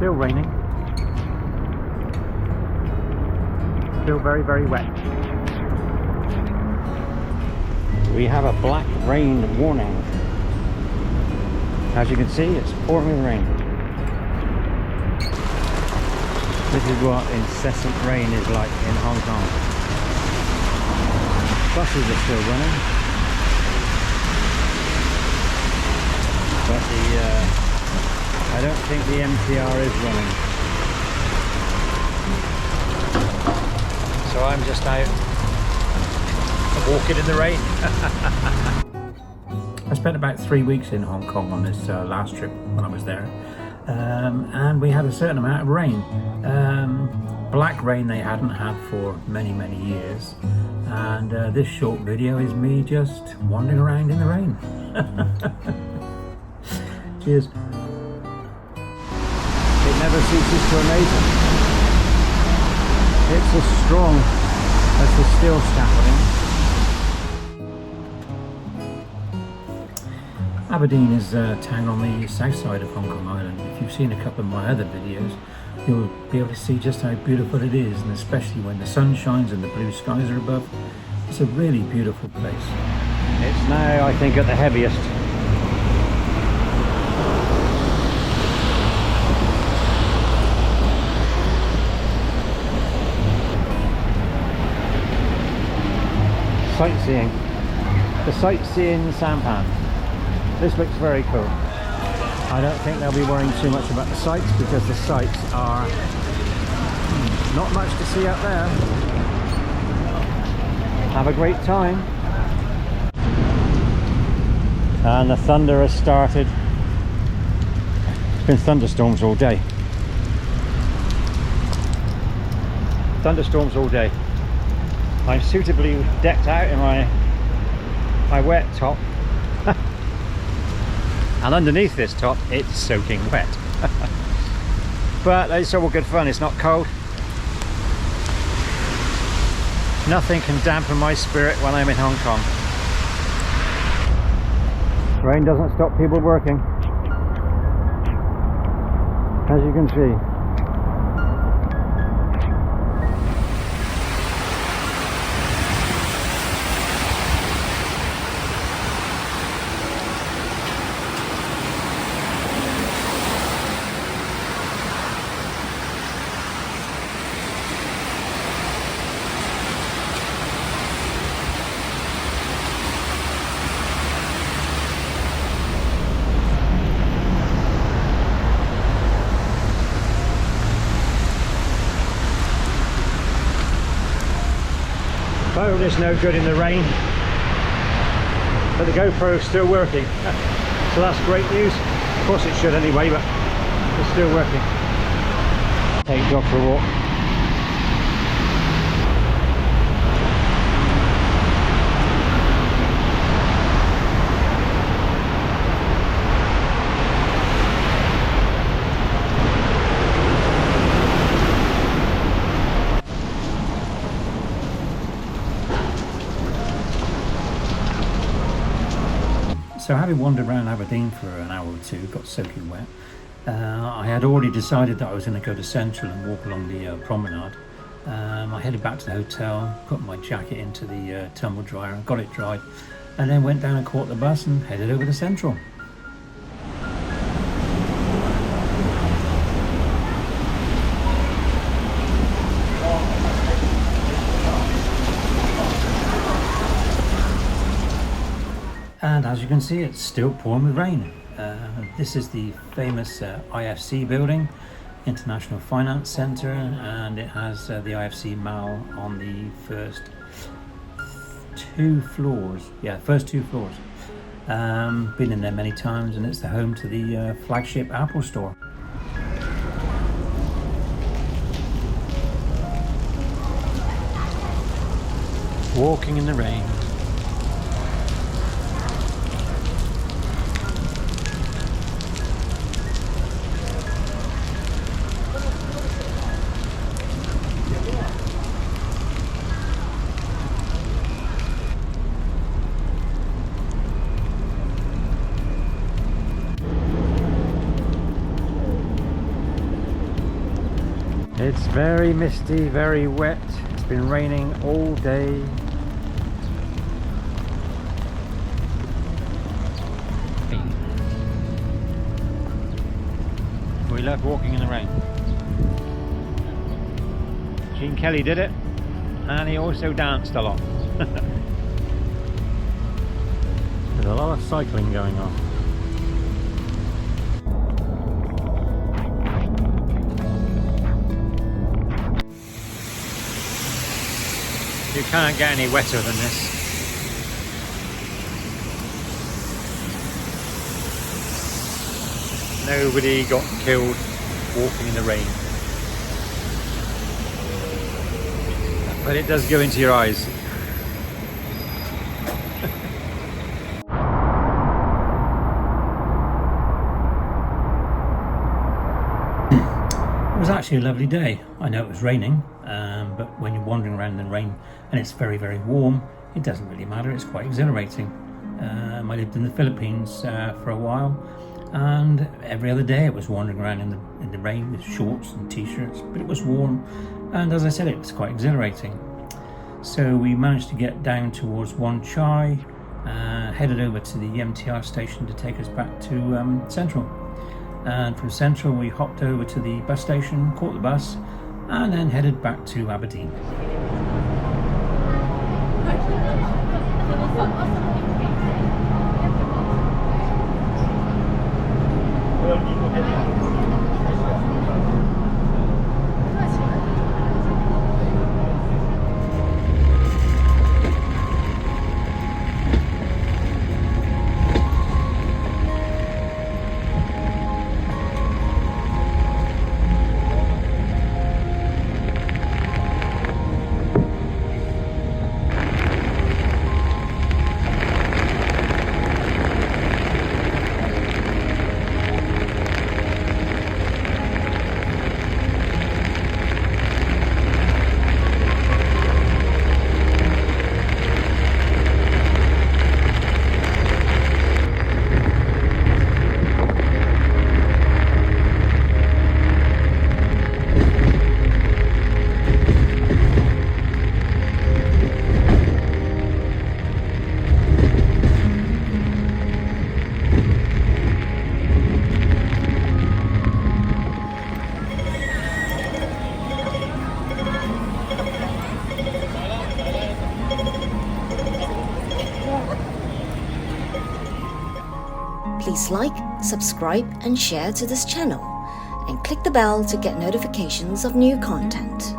Still raining. Still very, very wet. We have a black rain warning. As you can see, it's pouring with rain. This is what incessant rain is like in Hong Kong. Buses are still running. But I don't think the MTR is running. So I'm just out walking in the rain. I spent about 3 weeks in Hong Kong on this last trip when I was there. And we had a certain amount of rain. Black rain they hadn't had for many, many years. And this short video is me just wandering around in the rain. Cheers. It never ceases to amaze me. It's as strong as the steel scaffolding. Aberdeen is a town on the south side of Hong Kong Island. If you've seen a couple of my other videos, you'll be able to see just how beautiful it is, and especially when the sun shines and the blue skies are above. It's a really beautiful place. It's now, I think, at the heaviest. Sightseeing. The sightseeing sampan. This looks very cool. I don't think they'll be worrying too much about the sights because the sights are not much to see out there. Have a great time. And the thunder has started. It's been thunderstorms all day. Thunderstorms all day. I'm suitably decked out in my wet top. And underneath this top, it's soaking wet. But it's all good fun, it's not cold. Nothing can dampen my spirit when I'm in Hong Kong. Rain doesn't stop people working, as you can see. Phone is no good in the rain, but the GoPro is still working. So that's great news. Of course it should anyway, but it's still working. Take dog for a walk. So having wandered around Aberdeen for an hour or two, got soaking wet, I had already decided that I was going to go to Central and walk along the promenade. I headed back to the hotel, put my jacket into the tumble dryer and got it dried, and then went down and caught the bus and headed over to Central. And as you can see, it's still pouring with rain. This is the famous IFC building, International Finance Centre, and it has the IFC Mall on the first two floors. Yeah, first two floors. Been in there many times, and it's the home to the flagship Apple store. Walking in the rain. It's very misty, very wet. It's been raining all day. We love walking in the rain. Gene Kelly did it, and he also danced a lot. There's a lot of cycling going on. You can't get any wetter than this. Nobody got killed walking in the rain. But it does go into your eyes. It was actually a lovely day. I know it was raining, but when you're wandering around in the rain and it's very, very warm, it doesn't really matter. It's quite exhilarating. I lived in the Philippines for a while, and every other day it was wandering around in the rain with shorts and t-shirts, but it was warm, and as I said, it was quite exhilarating. So we managed to get down towards Wan Chai, headed over to the MTR station to take us back to Central. And from Central we hopped over to the bus station, caught the bus, and then headed back to Aberdeen. Please like, subscribe and share to this channel, and click the bell to get notifications of new content.